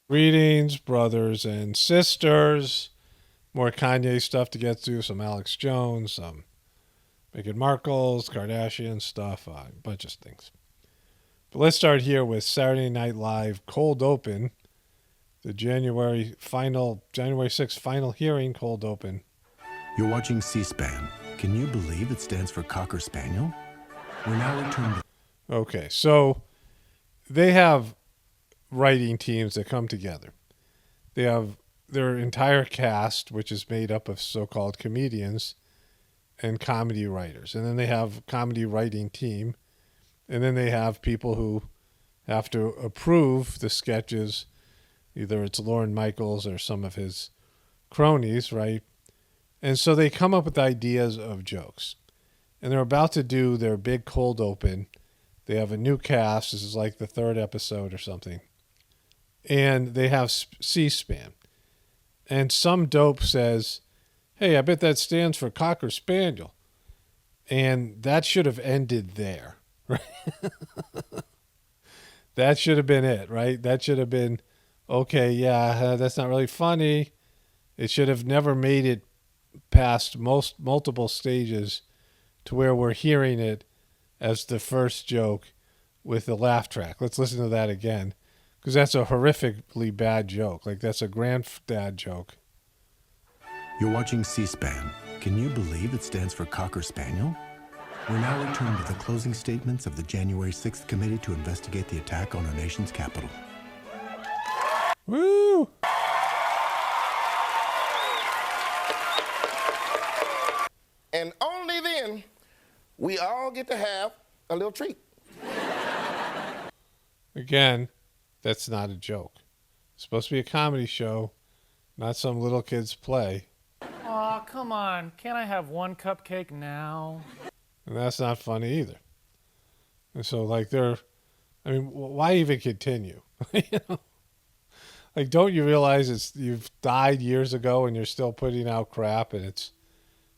Greetings, brothers and sisters. More Kanye stuff to get to. Some Alex Jones, some Megan Markles, Kardashian stuff, a bunch of things. But let's start here with Saturday Night Live Cold Open, the January 6th final hearing, Cold Open. You're watching C-SPAN. Can you believe it stands for Cocker Spaniel? We're now returned. Okay, so they have writing teams that come together. They have their entire cast, which is made up of so-called comedians and comedy writers. And then they have a comedy writing team. And then they have people who have to approve the sketches. Either it's Lorne Michaels or some of his cronies, right? And so they come up with ideas of jokes. And they're about to do their big cold open. They have a new cast. This is like the third episode or something. And they have C-SPAN. And some dope says, hey, I bet that stands for Cocker Spaniel. And that should have ended there, right? That should have been it, right? That should have been, okay, yeah, that's not really funny. It should have never made it past multiple stages to where we're hearing it as the first joke with the laugh track. Let's listen to that again. Because that's a horrifically bad joke. Like, that's a granddad joke. You're watching C-SPAN. Can you believe it stands for Cocker Spaniel? We're now returned to the closing statements of the January 6th committee to investigate the attack on our nation's capital. Woo! And only then we all get to have a little treat. Again, that's not a joke. It's supposed to be a comedy show, not some little kid's play. Aw, come on. Can't I have one cupcake now? And that's not funny either. And so, like, why even continue? You know? Like, don't you realize you've died years ago and you're still putting out crap and it's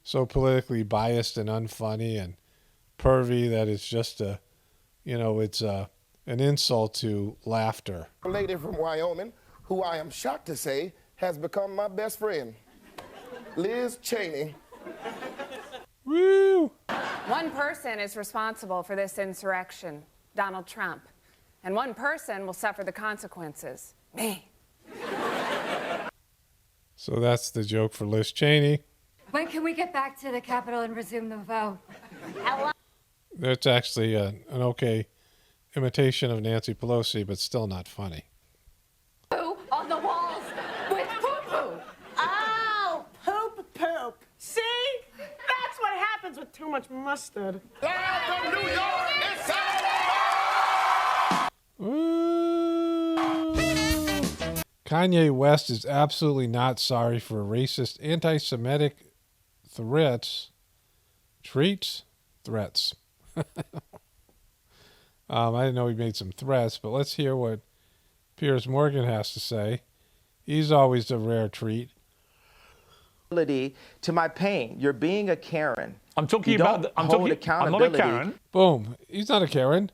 so politically biased and unfunny and pervy that it's just an insult to laughter. A lady from Wyoming, who I am shocked to say has become my best friend, Liz Cheney. Woo! One person is responsible for this insurrection, Donald Trump. And one person will suffer the consequences, me. So that's the joke for Liz Cheney. When can we get back to the Capitol and resume the vote? That's actually an okay imitation of Nancy Pelosi, but still not funny. On the walls with poo-poo. Oh, poop. See? That's what happens with too much mustard. Live from New York, it's Saturday. Kanye West is absolutely not sorry for racist, anti-Semitic threats. I didn't know he made some threats, but let's hear what Piers Morgan has to say. He's always a rare treat. To my pain, you're being a Karen. I'm talking about. I'm not a Karen. Boom. He's not a Karen.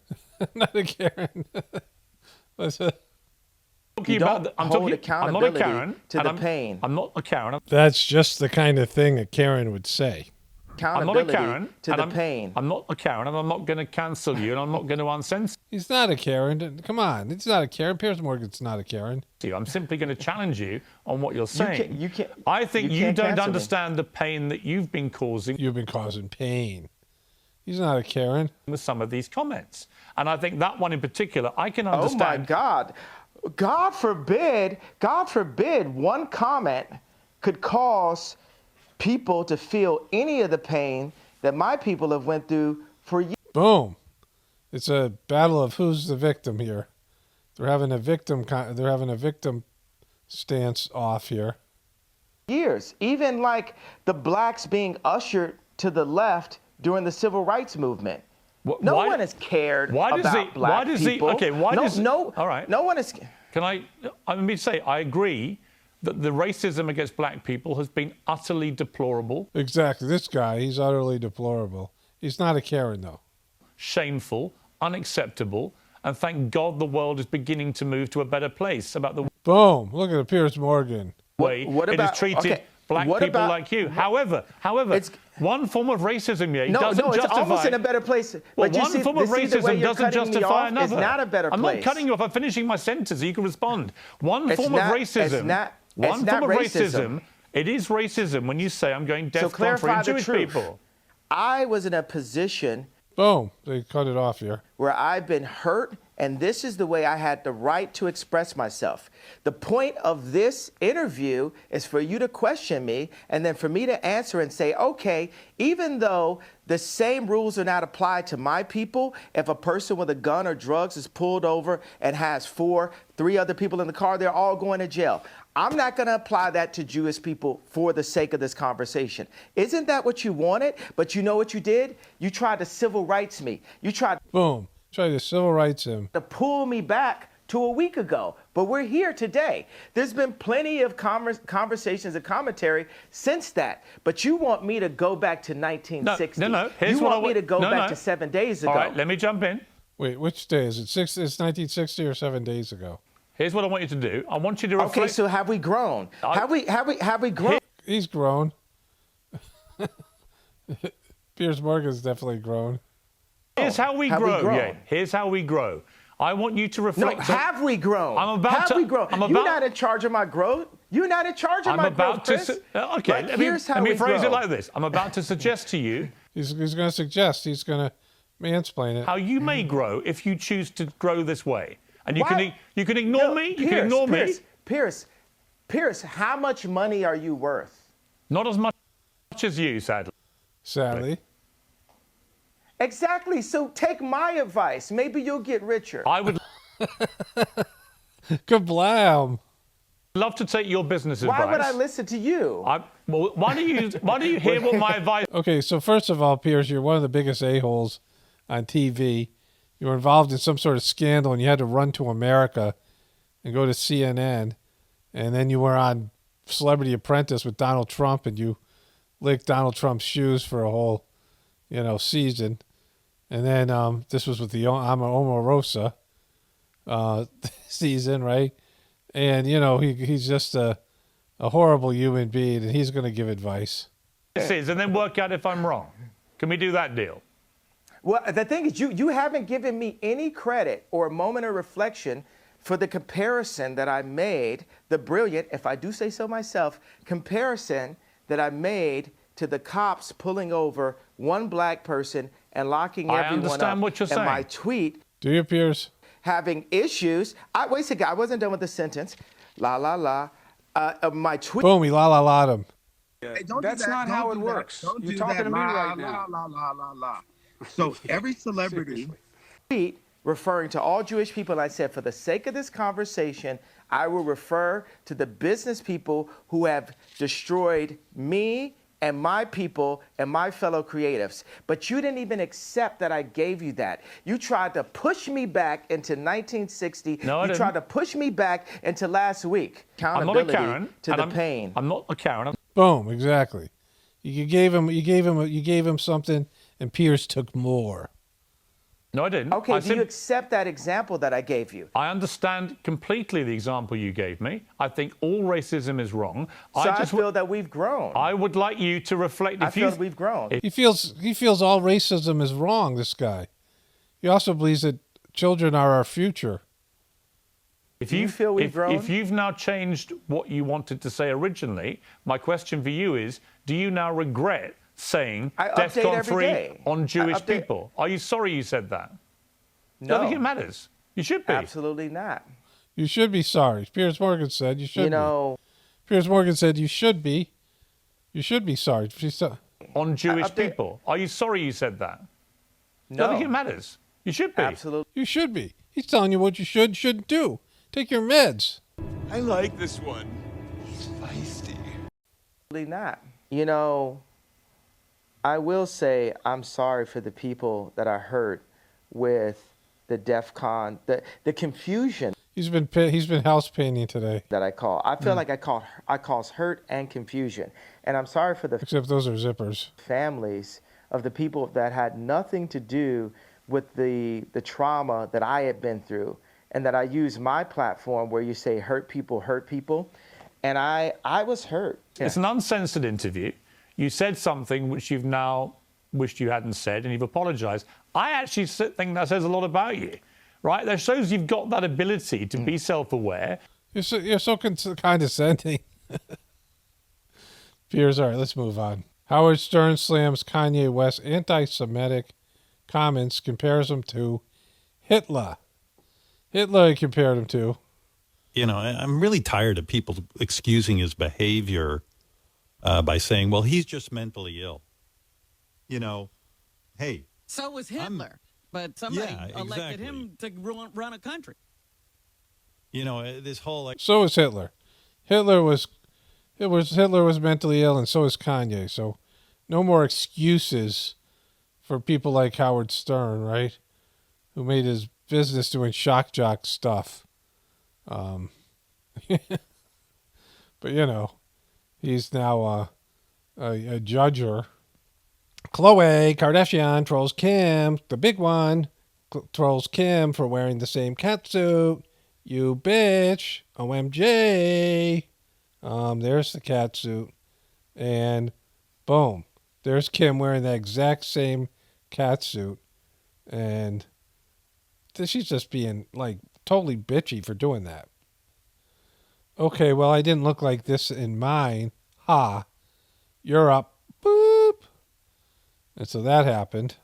Not a Karen. You don't hold accountability to the pain. I'm not a Karen. That's just the kind of thing a Karen would say. I'm not a Karen. To the pain. I'm not a Karen, and I'm not going to cancel you, and I'm not going to uncensor He's not a Karen. Come on. He's not a Karen. Piers Morgan's not a Karen. you. I'm simply going to challenge you on what you're saying. You can't, I think you can't don't cancel me. understand the pain that you've been causing You've been causing pain. He's not a Karen. with some of these comments. And I think that one in particular, I can understand. Oh, my God. God forbid, one comment could cause people to feel any of the pain that my people have went through for years. Boom. It's a battle of who's the victim here. They're having a victim stance off here. Even like the blacks being ushered to the left during the civil rights movement. No one has cared about black people. All right. No one is. Let me say, I agree that the racism against black people has been utterly deplorable. Exactly. This guy, he's utterly deplorable. He's not a Karen, though. Shameful, unacceptable, and thank God the world is beginning to move to a better place about the Boom. Look at Piers Morgan. Way what it about- is treated okay, black what people about- like you. However, It's- one form of racism, yeah, No, doesn't it's justify. almost in a better place. Well, But you one see, form of see the way racism you're doesn't cutting me justify off? another. It's not a better I'm place. not cutting you off. I'm finishing my sentence. So you can respond. One It's form not- of racism. it's not racism. It is racism when you say I'm going So death country clarify and the Jewish truth. people. I was in a position Boom. They cut it off here. where I've been hurt, and this is the way I had the right to express myself. The point of this interview is for you to question me, and then for me to answer and say, okay, even though the same rules are not applied to my people, if a person with a gun or drugs is pulled over and has three other people in the car, they're all going to jail. I'm not going to apply that to Jewish people for the sake of this conversation. Isn't that what you wanted? But you know what you did? You tried to civil rights me. You tried Boom. Try to civil rights him. to pull me back to a week ago. But we're here today. There's been plenty of conversations and commentary since that. But you want me to go back to 1960. No. Here's you what I want me to go no, back no. to 7 days ago. All right, let me jump in. Wait, which day is it? It's 1960 or 7 days ago? Here's what I want you to do. I want you to reflect. Okay, so have we grown? Have we grown? He's grown. Piers Morgan's definitely grown. Here's how we Have we grow. grown? Yeah, here's how we grow. I want you to No, reflect. have we grown? I'm about have to- we grown? I'm You're about- not in charge of my growth. You're not in charge of I'm my about growth, to. Chris. Okay, Like, let me here's how let me we phrase grow. it like this. I'm about to suggest to you He's going to suggest. He's going to mansplain it. how you may grow if you choose to grow this way. And you Why? can ignore No, me. You Pierce, can ignore me. Pierce, how much money are you worth? Not as much as you, sadly. Sadly. Exactly. So take my advice. Maybe you'll get richer. I would Kablam. love to take your business Why advice. would I listen to you? Well, why do you hear what my advice? Okay, so first of all, Piers, you're one of the biggest a-holes on TV. You were involved in some sort of scandal and you had to run to America and go to CNN. And then you were on Celebrity Apprentice with Donald Trump and you licked Donald Trump's shoes for a whole, season. And then this was with the Omarosa season, right? And, he's just a horrible human being and he's going to give advice. This is, and then work out if I'm wrong. Can we do that deal? Well, the thing is, you haven't given me any credit or a moment of reflection for the comparison that I made, the brilliant, if I do say so myself, comparison that I made to the cops pulling over one black person and locking I everyone understand up. what you're and my saying. tweet Do you, Piers? having issues. Wait a second, I wasn't done with the sentence. La la la. My tweet. Boom, he la-la-la'd him. That's not how it works. You're talking to me right now. So every celebrity tweet referring to all Jewish people, and I said, for the sake of this conversation, I will refer to the business people who have destroyed me and my people and my fellow creatives. But you didn't even accept that I gave you that. You tried to push me back into 1960. No, I you didn't. tried to push me back into last week. I'm not a Accountability Karen. to and the pain. I'm not a Karen. Boom, exactly. You gave him something, and Piers took more. No, I didn't. Okay, I do you accept that example that I gave you? I understand completely the example you gave me. I think all racism is wrong. So I feel that we've grown. I would like you to reflect. I feel that we've grown. He feels all racism is wrong, this guy. He also believes that children are our future. Do you feel we've grown? If you've now changed what you wanted to say originally, my question for you is, do you now regret saying I update DEFCON every 3 day. on Jewish update- people? Are you sorry you said that? No. I don't think it matters. You should be. Absolutely not. You should be sorry. Piers Morgan said you should You know, be. Piers Morgan said you should be. You should be sorry. On Jewish update- people. Are you sorry you said that? I no. don't think it matters. You should be. Absolutely. You should be. He's telling you what you shouldn't do. Take your meds. I like this one. He's feisty. Not. You know, I will say I'm sorry for the people that I hurt with the DEFCON, the confusion He's been house painting today. that I call. I feel like I cause hurt and confusion. And I'm sorry for the Except those are zippers. families of the people that had nothing to do with the trauma that I had been through and that I use my platform where you say hurt people. And I was hurt. Yeah. It's an uncensored interview. You said something which you've now wished you hadn't said, and you've apologized. I actually think that says a lot about you, right? That shows you've got that ability to be self-aware. You're so condescending. Piers, all right, let's move on. Howard Stern slams Kanye West's anti-Semitic comments, compares him to Hitler. Hitler he compared him to. You know, I'm really tired of people excusing his behavior by saying, well, he's just mentally ill. You know, hey. So was Hitler, but somebody elected him to run a country. You know, this whole... So was Hitler. Hitler was mentally ill, and so is Kanye. So no more excuses for people like Howard Stern, right? Who made his business doing shock jock stuff. But, you know, he's now a judger. Khloe Kardashian trolls Kim, the big one, trolls Kim for wearing the same catsuit. You bitch. OMG. There's the catsuit. And boom. There's Kim wearing that exact same catsuit. And she's just being, like, totally bitchy for doing that. Okay, well, I didn't look like this in mine. Ha. You're up. Boop. And so that happened.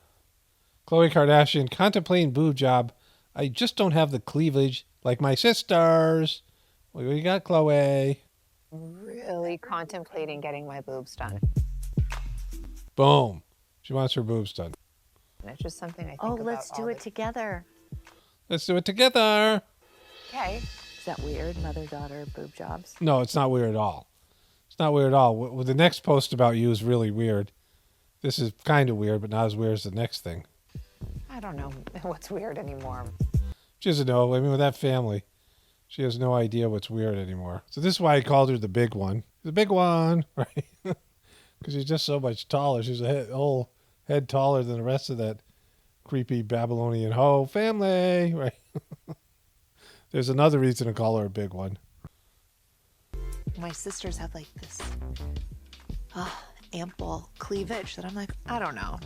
Khloe Kardashian contemplating boob job. I just don't have the cleavage like my sisters. What do you got, Khloe? Really contemplating getting my boobs done. Boom. She wants her boobs done. And it's just something I think about. Oh, let's do it together. Let's do it together. Okay. Is that weird, mother-daughter boob jobs? No, it's not weird at all. It's not weird at all. Well, the next post about you is really weird. This is kind of weird, but not as weird as the next thing. I don't know what's weird anymore. She doesn't know. I mean, with that family, she has no idea what's weird anymore. So this is why I called her the big one. The big one, right? Because she's just so much taller. She's a whole head taller than the rest of that creepy Babylonian hoe family, right? There's another reason to call her a big one. My sisters have like this ample cleavage that I'm like, I don't know.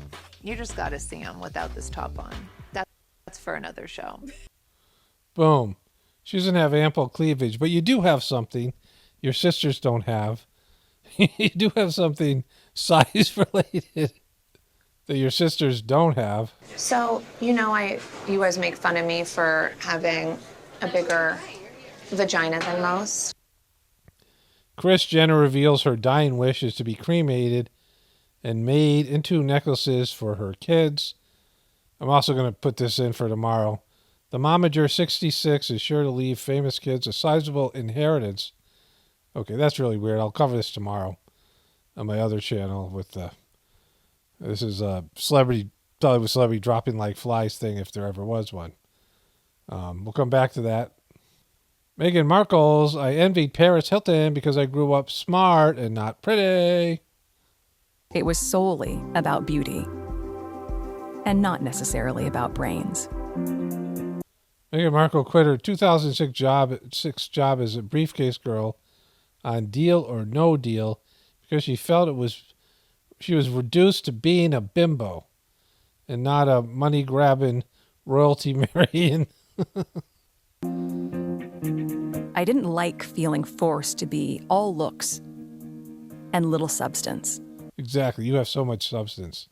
You just got to see them without this top on. That's for another show. Boom. She doesn't have ample cleavage, but you do have something your sisters don't have. You do have something size related that your sisters don't have. So, you guys make fun of me for having a bigger vagina than most. Kris Jenner reveals her dying wish is to be cremated and made into necklaces for her kids. I'm also going to put this in for tomorrow. The momager 66 is sure to leave famous kids a sizable inheritance. Okay, that's really weird. I'll cover this tomorrow on my other channel with this is a Hollywood celebrity dropping like flies thing if there ever was one. We'll come back to that. Megan Markles, I envied Paris Hilton because I grew up smart and not pretty. It was solely about beauty and not necessarily about brains. Meghan Markle quit her 2006 job as a briefcase girl on Deal or No Deal because she felt she was reduced to being a bimbo and not a money-grabbing, royalty-marrying. I didn't like feeling forced to be all looks and little substance. Exactly. You have so much substance.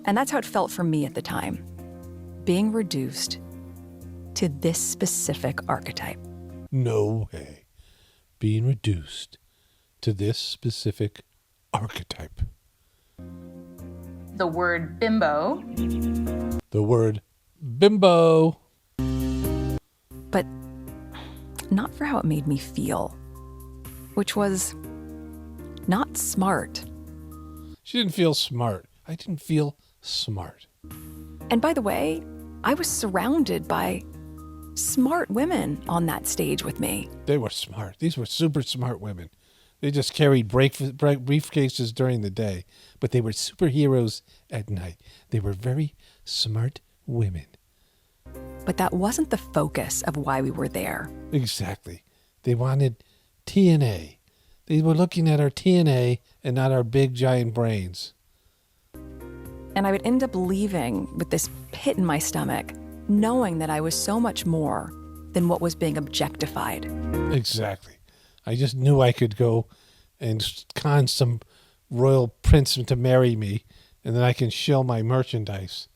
And that's how it felt for me at the time. Being reduced to this specific archetype. No way. Being reduced to this specific archetype. The word bimbo. The word bimbo. But not for how it made me feel, which was not smart. She didn't feel smart. I didn't feel smart. And by the way, I was surrounded by smart women on that stage with me. They were smart. These were super smart women. They just carried briefcases during the day, but they were superheroes at night. They were very smart women. But that wasn't the focus of why we were there. Exactly. They wanted TNA. They were looking at our TNA and not our big giant brains. And I would end up leaving with this pit in my stomach, knowing that I was so much more than what was being objectified. Exactly. I just knew I could go and con some royal prince to marry me, and then I can shill my merchandise.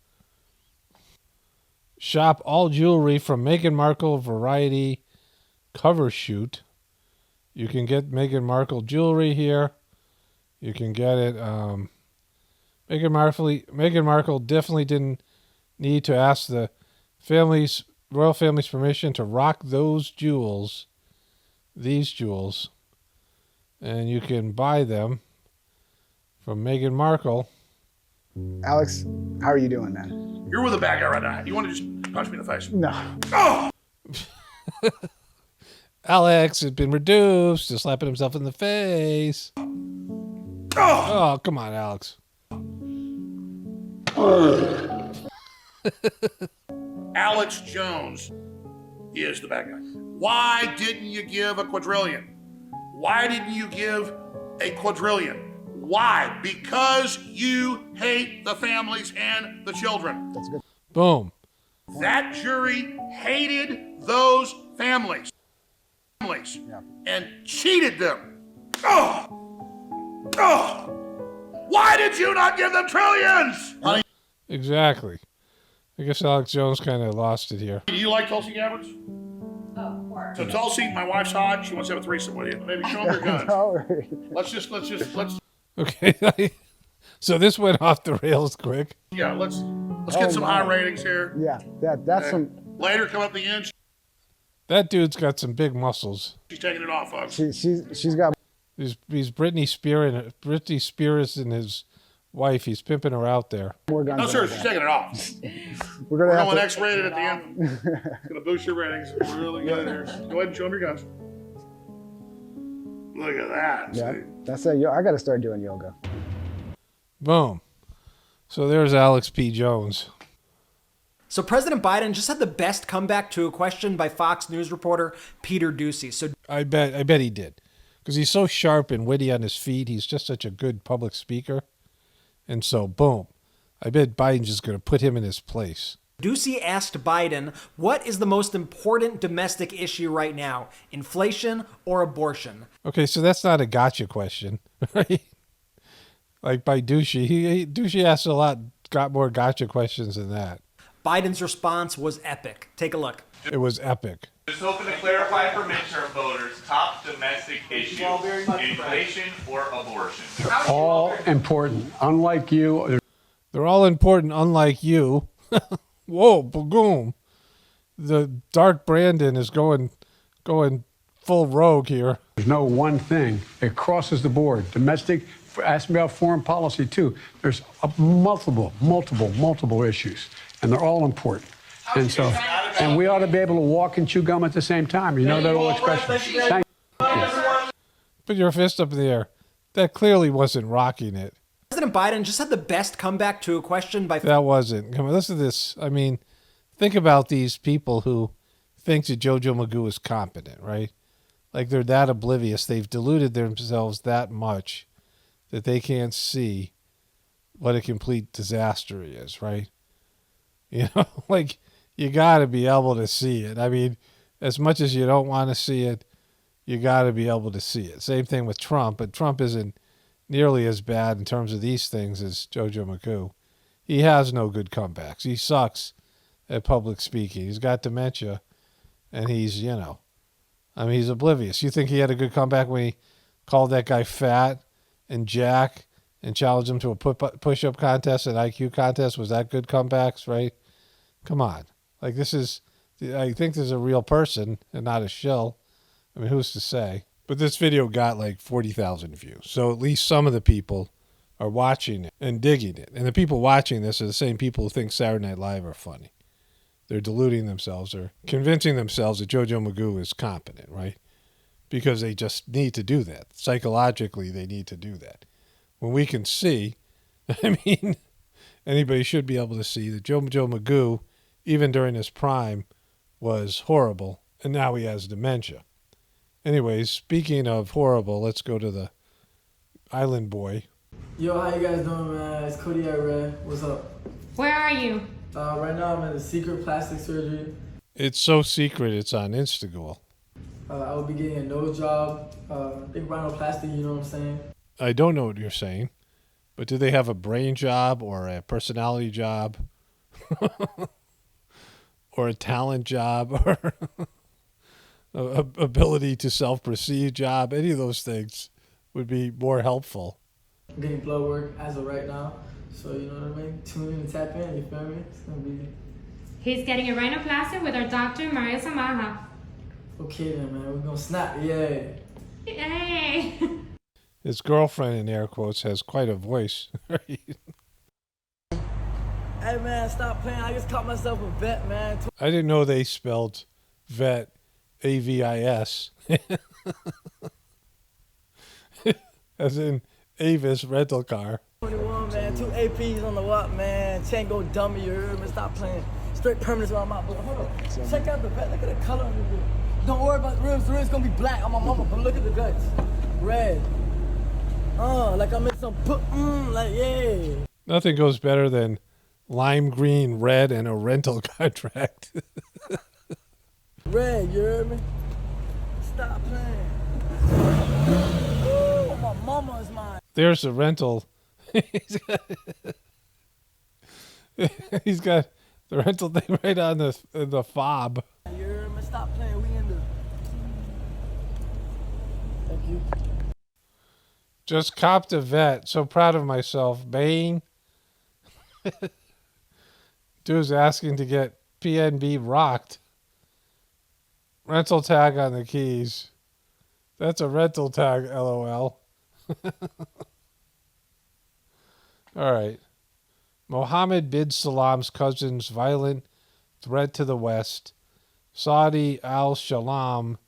Shop all jewelry from Meghan Markle Variety cover shoot. You can get Meghan Markle jewelry here. You can get it. Meghan Markle definitely didn't need to ask the royal family's permission to rock these jewels, and you can buy them from Meghan Markle. Alex, how are you doing, man? You're with a bad guy right now. You want to just punch me in the face? No. Oh! Alex has been reduced to slapping himself in the face. Oh, come on, Alex. Alex Jones is the bad guy. Why didn't you give a quadrillion? Why didn't you give a quadrillion? Why? Because you hate the families and the children. That's good. Boom. That jury hated those families and cheated them. Oh! Oh! Why did you not give them trillions? Honey, Exactly. I guess Alex Jones kind of lost it here. do you like Tulsi Gabbards? Oh, of course. So Tulsi, my wife's hot. She wants to have a threesome with you. Maybe show them your guns. Let's. Okay. So this went off the rails quick. Yeah, let's get some high ratings here. Yeah, that's some. Later, come up the end. That dude's got some big muscles. She's taking it off, folks. She's got. He's Britney Spears and his wife. He's pimping her out there. No, sir, she's taking it off. We're going X-rated at the end. It's gonna boost your ratings really good here. Go ahead and show them your guns. Look at that. Yeah, See? that's it. I got to start doing yoga. Boom. So there's Alex P. Jones. So President Biden just had the best comeback to a question by Fox News reporter Peter Doocy. So I bet he did, because he's so sharp and witty on his feet. He's just such a good public speaker, and so boom, I bet Biden's just going to put him in his place. Doocy asked Biden, what is the most important domestic issue right now, inflation or abortion? Okay, so that's not a gotcha question, right? Like by Doocy, Doocy asked got more gotcha questions than that. Biden's response was epic. Take a look. It was epic. Just hoping to clarify for midterm voters, top domestic issue, inflation or abortion. All important. Unlike you. They're all important, unlike you. Whoa, boom. The Dark Brandon is going full rogue here. There's no one thing. It crosses the board. Domestic, ask me about foreign policy too. There's multiple issues, and they're all important. And we ought to be able to walk and chew gum at the same time. You know that old expression. Thank you. Put your fist up in the air. That clearly wasn't rocking it. President Biden just had the best comeback to a question by... That wasn't. Come on, listen to this. I mean, think about these people who think that JoJo Magoo is competent, right? Like they're that oblivious. They've deluded themselves that much that they can't see what a complete disaster he is, right? You know, like you got to be able to see it. I mean, as much as you don't want to see it, you got to be able to see it. Same thing with Trump, but Trump isn't nearly as bad in terms of these things as JoJo Magoo. He has no good comebacks. He sucks at public speaking. He's got dementia, and he's, he's oblivious. You think he had a good comeback when he called that guy fat and Jack and challenged him to a push-up contest and IQ contest? Was that good comebacks, right? Come on. Like I think there's a real person and not a shill. I mean, who's to say? But this video got like 40,000 views. So at least some of the people are watching it and digging it. And the people watching this are the same people who think Saturday Night Live are funny. They're deluding themselves or convincing themselves that JoJo Magoo is competent, right? Because they just need to do that. Psychologically, they need to do that. When we can see, I mean, anybody should be able to see that JoJo Magoo even during his prime, was horrible, and now he has dementia. Anyways, speaking of horrible, let's go to the island boy. Yo, how you guys doing, man? It's Cody at Red. What's up? Where are you? Right now I'm at a secret plastic surgery. It's so secret, it's on Instagram. I will be getting a nose job, big rhinoplasty, you know what I'm saying? I don't know what you're saying, but do they have a brain job or a personality job? Or a talent job or ability to self-perceive job? Any of those things would be more helpful. I'm getting blood work as of right now, so you know what I mean? Tune in and tap in, you feel me? It's gonna be... He's getting a rhinoplasty with our doctor, Maria Samaha. Okay then, man, we're gonna snap, yeah. Hey! His girlfriend, in air quotes, has quite a voice. Hey man, stop playing. I just caught myself a vet, man. I didn't know they spelled vet AVIS. As in Avis rental car. 21, man. 2 APs on the what, man. Chain go dummy, you heard me? Stop playing. Straight permanents around my blood. Hold on. Check out the vet. Look at the color of the rib. Don't worry about the ribs. The ribs gonna be black on my mama, but look at the guts. Red. Like I'm in some like, yeah. Nothing goes better than lime green, red, and a rental contract. Red, you heard me? Stop playing. Ooh, my mama is mine. There's a rental. He's got the rental thing right on the fob. You heard me? Stop playing. We in the... Thank you. Just copped a vet. So proud of myself. Bane. Dude's asking to get PNB rocked. Rental tag on the keys. That's a rental tag, LOL. All right. Mohammed bin Salam's cousin's violent threat to the West. Saudi al-Shalam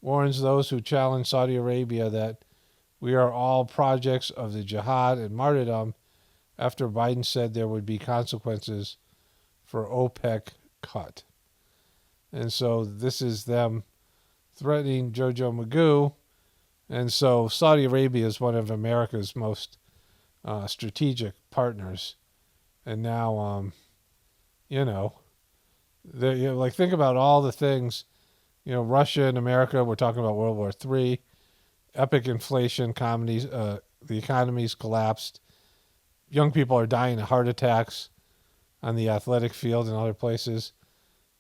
warns those who challenge Saudi Arabia that we are all projects of the jihad and martyrdom after Biden said there would be consequences for OPEC cut. And so this is them threatening Jojo Magoo. And so Saudi Arabia is one of America's most strategic partners. And now, like think about all the things, Russia and America, we're talking about World War III, epic inflation, the economy's collapsed. Young people are dying of heart attacks on the athletic field and other places.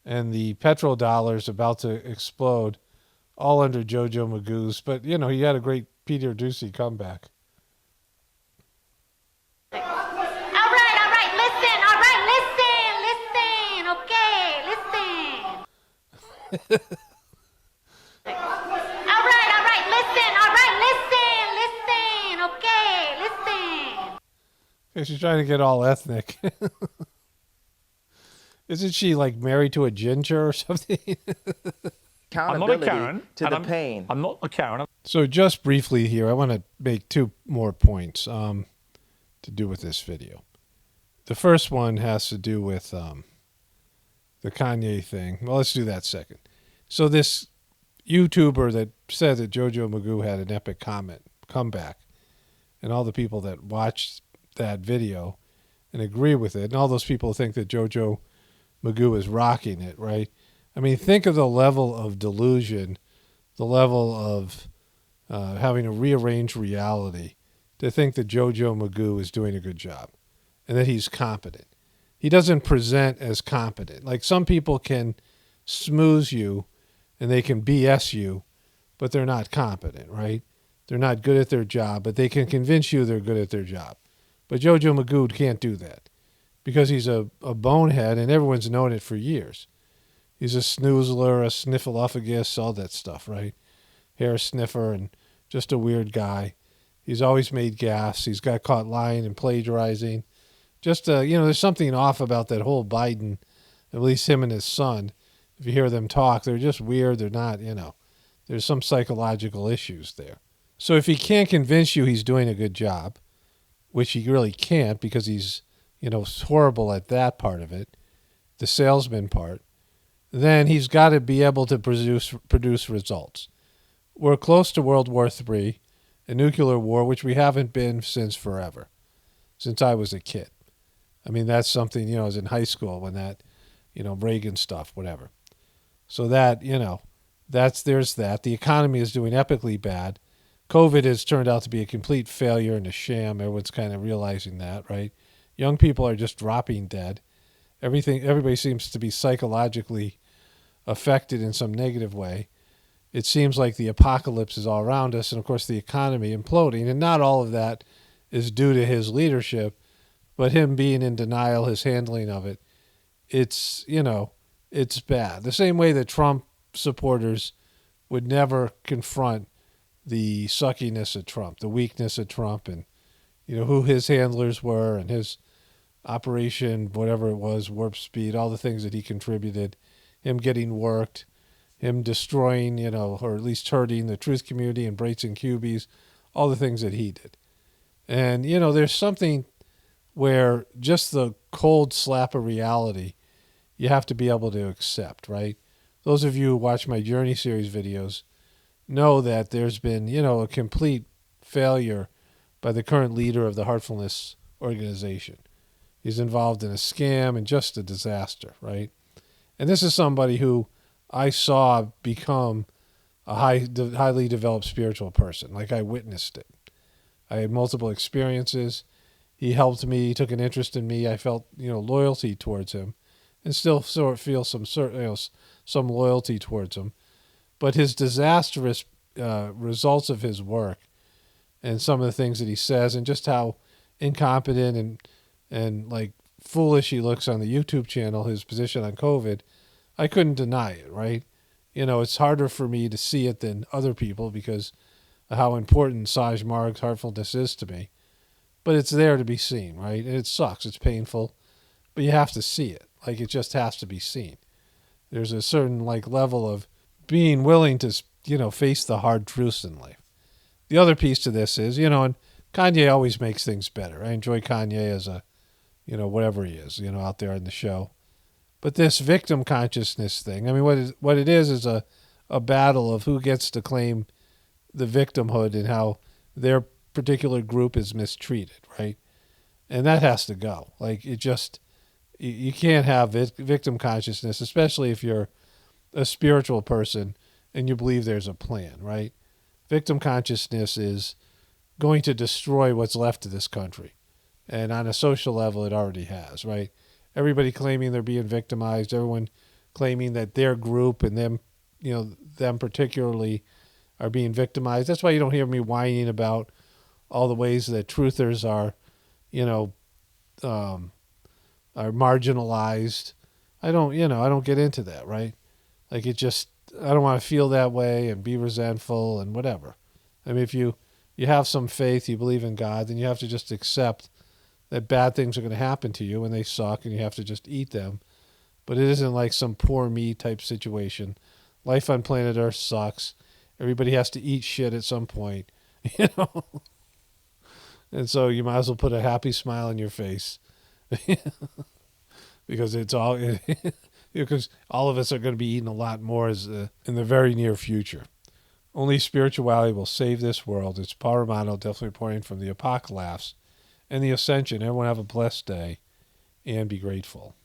And the petrodollar's about to explode, all under Jojo Magoo's. But, he had a great Peter Ducey comeback. All right, listen, okay, listen. Listen, okay, listen. Okay, she's trying to get all ethnic. Isn't she like married to a ginger or something? I'm not a Karen. To the pain. I'm not a Karen. So just briefly here, I want to make two more points to do with this video. The first one has to do with the Kanye thing. Well, let's do that second. So this YouTuber that said that Jojo Magoo had an epic comeback, and all the people that watched that video and agree with it, and all those people think that Jojo Magoo is rocking it, right? I mean, think of the level of delusion, the level of having to rearrange reality to think that Jojo Magoo is doing a good job and that he's competent. He doesn't present as competent. Like some people can smooth you and they can BS you, but they're not competent, right? They're not good at their job, but they can convince you they're good at their job. But Jojo Magoo can't do that because he's a bonehead and everyone's known it for years. He's a snoozler, a sniffleupagus, all that stuff, right? Hair sniffer and just a weird guy. He's always made gaffes. He's got caught lying and plagiarizing. Just, there's something off about that whole Biden, at least him and his son. If you hear them talk, they're just weird. They're not, there's some psychological issues there. So if he can't convince you he's doing a good job, which he really can't because he's, horrible at that part of it, the salesman part, then he's got to be able to produce results. We're close to World War III, a nuclear war, which we haven't been since forever, since I was a kid. I mean, that's something, I was in high school when that, Reagan stuff, whatever. So that, there's that. The economy is doing epically bad. COVID has turned out to be a complete failure and a sham. Everyone's kind of realizing that, right? Young people are just dropping dead. Everybody seems to be psychologically affected in some negative way. It seems like the apocalypse is all around us, and of course the economy imploding. And not all of that is due to his leadership, but him being in denial, his handling of it. It's, it's bad. The same way that Trump supporters would never confront the suckiness of Trump, the weakness of Trump, and, who his handlers were and his operation, whatever it was, warp speed, all the things that he contributed, him getting worked, him destroying, or at least hurting the truth community, embracing cubies, all the things that he did. And, there's something where just the cold slap of reality you have to be able to accept, right? Those of you who watch my Journey series videos know that there's been, a complete failure by the current leader of the Heartfulness organization. He's involved in a scam and just a disaster, right? And this is somebody who I saw become a highly developed spiritual person. Like, I witnessed it. I had multiple experiences. He helped me. He took an interest in me. I felt, loyalty towards him, and still sort of feel some loyalty towards him. But his disastrous results of his work and some of the things that he says, and just how incompetent and like foolish he looks on the YouTube channel, his position on COVID, I couldn't deny it, right? It's harder for me to see it than other people because of how important Sahaj Marg's Heartfulness is to me. But it's there to be seen, right? And it sucks. It's painful. But you have to see it. Like, it just has to be seen. There's a certain, level of being willing to, face the hard truths in life. The other piece to this is, and Kanye always makes things better. I enjoy Kanye as a, whatever he is, out there in the show. But this victim consciousness thing, I mean, what it is a battle of who gets to claim the victimhood and how their particular group is mistreated, right? And that has to go. You can't have victim consciousness, especially if you're a spiritual person and you believe there's a plan, right? Victim consciousness is going to destroy what's left of this country. And on a social level, it already has, right? Everybody claiming they're being victimized, everyone claiming that their group and them, them particularly are being victimized. That's why you don't hear me whining about all the ways that truthers are, are marginalized. I don't get into that, right? I don't want to feel that way and be resentful and whatever. I mean, if you have some faith, you believe in God, then you have to just accept that bad things are going to happen to you and they suck and you have to just eat them. But it isn't like some poor me type situation. Life on planet Earth sucks. Everybody has to eat shit at some point, And so you might as well put a happy smile on your face because because all of us are going to be eating a lot more in the very near future. Only spirituality will save this world. It's Paul Romano, definitely reporting from the Apocalypse and the Ascension. Everyone have a blessed day and be grateful.